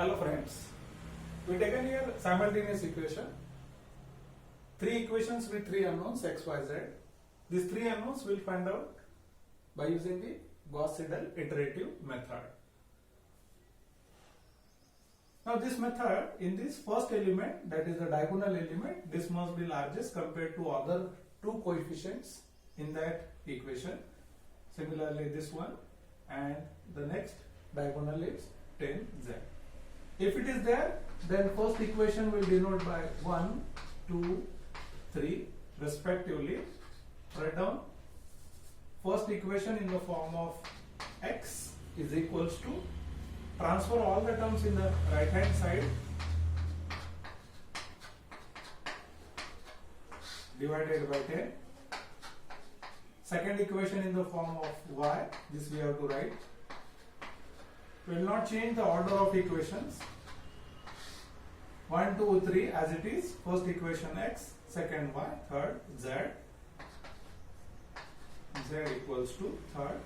Hello friends, we taken here simultaneous equation. Three equations with three unknowns x, y, z. These three unknowns we'll find out by using the Gauss-Seidel iterative method. Now this method, in this first element, that is the diagonal element, this must be largest compared to other two coefficients in that equation. Similarly this one, and the next diagonal is 10z. If it is there, then first equation will denote by 1, 2, 3 respectively. Write down first equation in the form of x is equals to, transfer all the terms in the right hand side, divided by 10. Second equation in the form of y, this we have to write. We will not change the order of equations. 1, 2, 3 as it is. First equation x, second y, third z. Z equals to third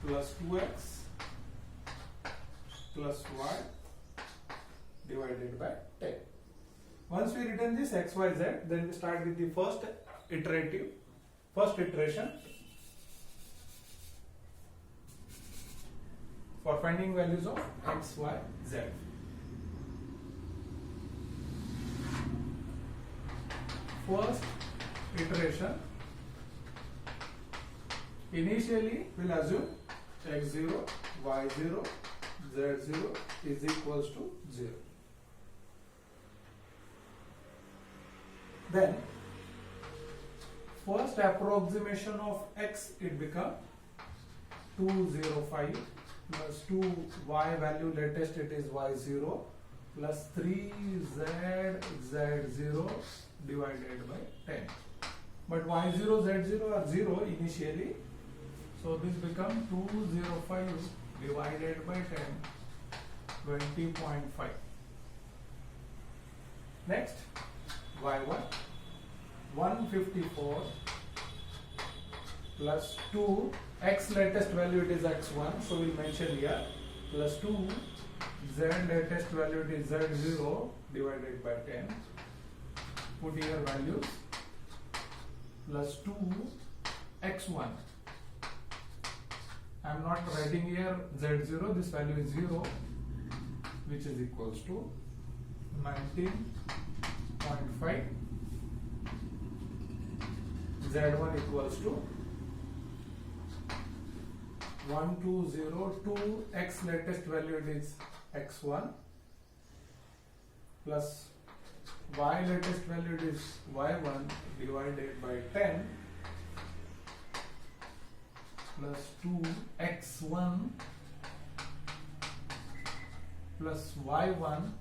plus 2x plus y divided by 10. Once we written this x, y, z, then we start with the first iteration for finding values of x, y, z. First iteration, initially we will assume x0, y0, z0 is equals to 0. Then first approximation of x, it become 205 plus 2y value, latest it is y0 plus 3z z0 divided by 10. But y0 z0 are 0 initially, so this become 205 divided by 10, 20.5. Next y1, 154 plus 2, x latest value it is x1, so we'll mention here, plus 2 z latest value it is z0 divided by 10. Put here values, plus 2 x1. I am not writing here z0, this value is 0, which is equals to 19.5. z1 equals to 1202, x latest value it is x1 plus y latest value it is y1 divided by 10 plus 2x1 plus y1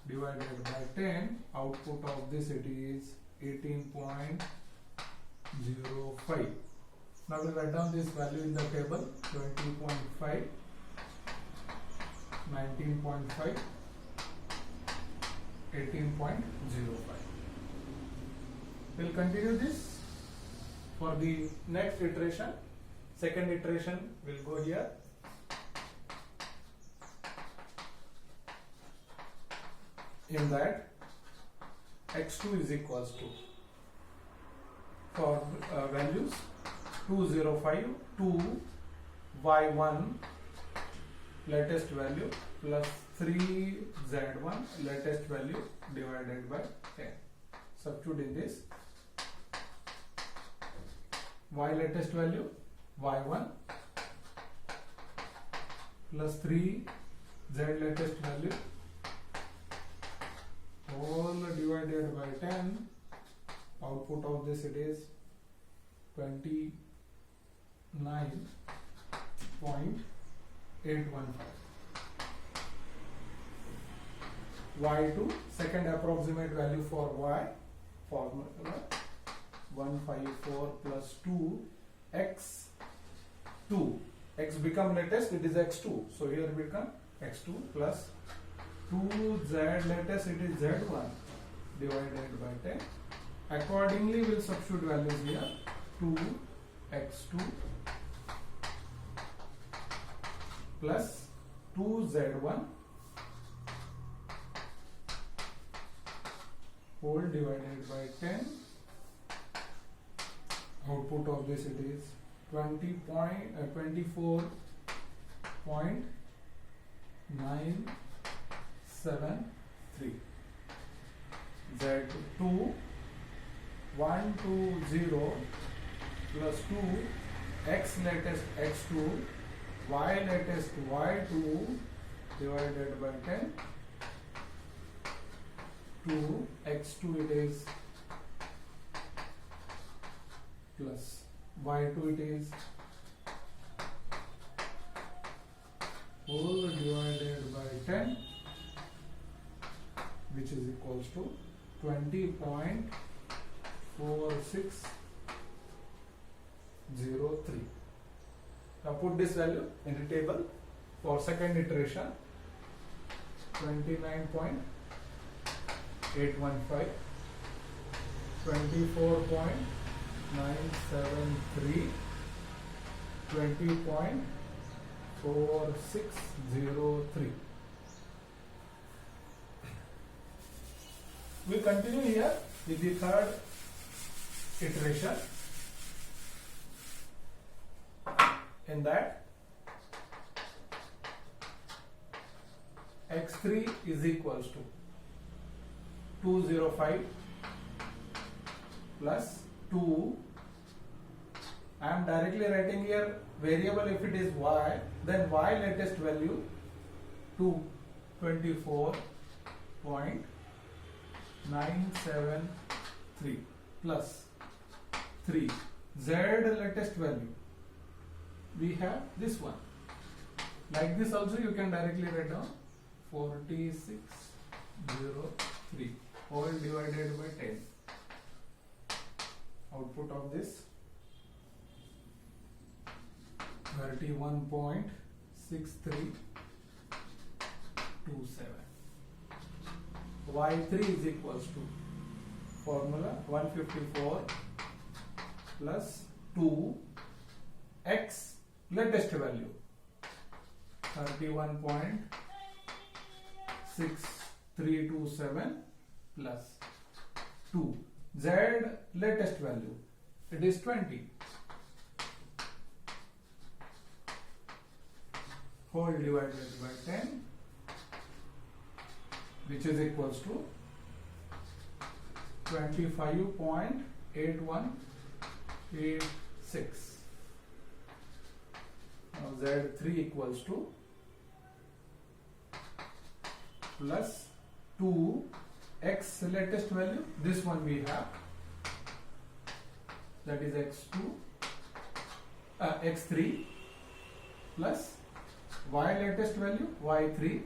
divided by 10. Output of this it is 18.05. Now we write down this value in the table, 20.5, 19.5, 18.05. We'll continue this for the next iteration. Second iteration will go here. In that x2 is equals to, for values 205, 2 y1 latest value plus 3 z1 latest value divided by 10. Substitute in this, y latest value y1 plus 3 z latest value all divided by 10. Output of this it is 29.815. y2, second approximate value for y, formula 154 plus 2 x2, x become latest, it is x2, so here become x2 plus 2z latest, it is z1 divided by 10. Accordingly, we will substitute values here, 2 x2 plus 2z1 whole divided by 10. Output of this it is 24.973. Z2 120 plus 2 x latest x2 y latest y2 divided by 10 to x2 it is plus y2 it is whole divided by 10, which is equals to 20.4603. Now put this value in the table for second iteration. 29.815, 24.973, 20.4603. We continue here with the third iteration. In that x3 is equals to 205 plus 2. I am directly writing here variable. If it is y, then y latest value 224.973 plus 3. Z latest value, we have this one. Like this also you can directly write down 4603 whole divided by 10. Output of this 31.6327. Y3 is equals to formula 154 plus 2 x latest value 31.6327 plus 2 z latest value, it is 20 whole divided by 10, which is equals to 25.8186. Now Z3 equals to plus 2 x latest value, this one we have, that is x3 plus y latest value y3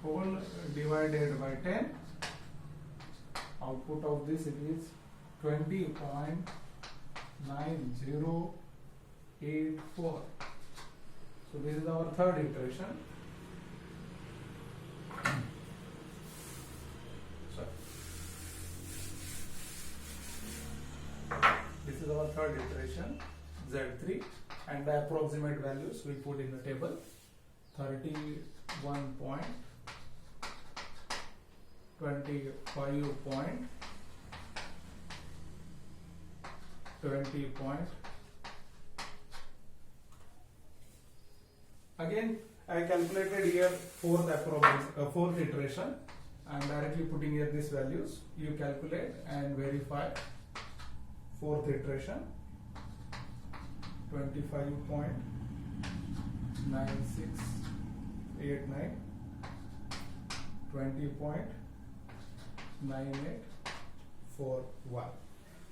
whole divided by 10. Output of this it is 20.9084. So this is our third iteration. This is our third iteration, Z3, and the approximate values we put in the table. 31 point, 25 point, 20 point. Again, I calculated here fourth iteration. I am directly putting here these values. You calculate and verify. Fourth iteration 25.9689, 20.9841.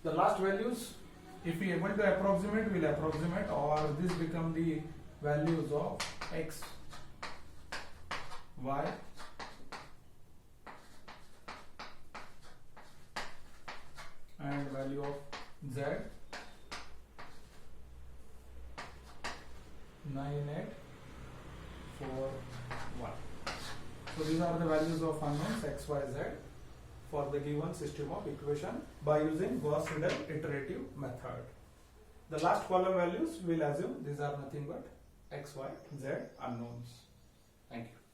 The last values, if we able to approximate, we'll approximate, or this become the values of x, y, and value of z, 9841. So these are the values of unknowns x, y, z for the given system of equation by using Gauss-Seidel iterative method. The last column values we'll assume these are nothing but x, y, z unknowns. Thank you.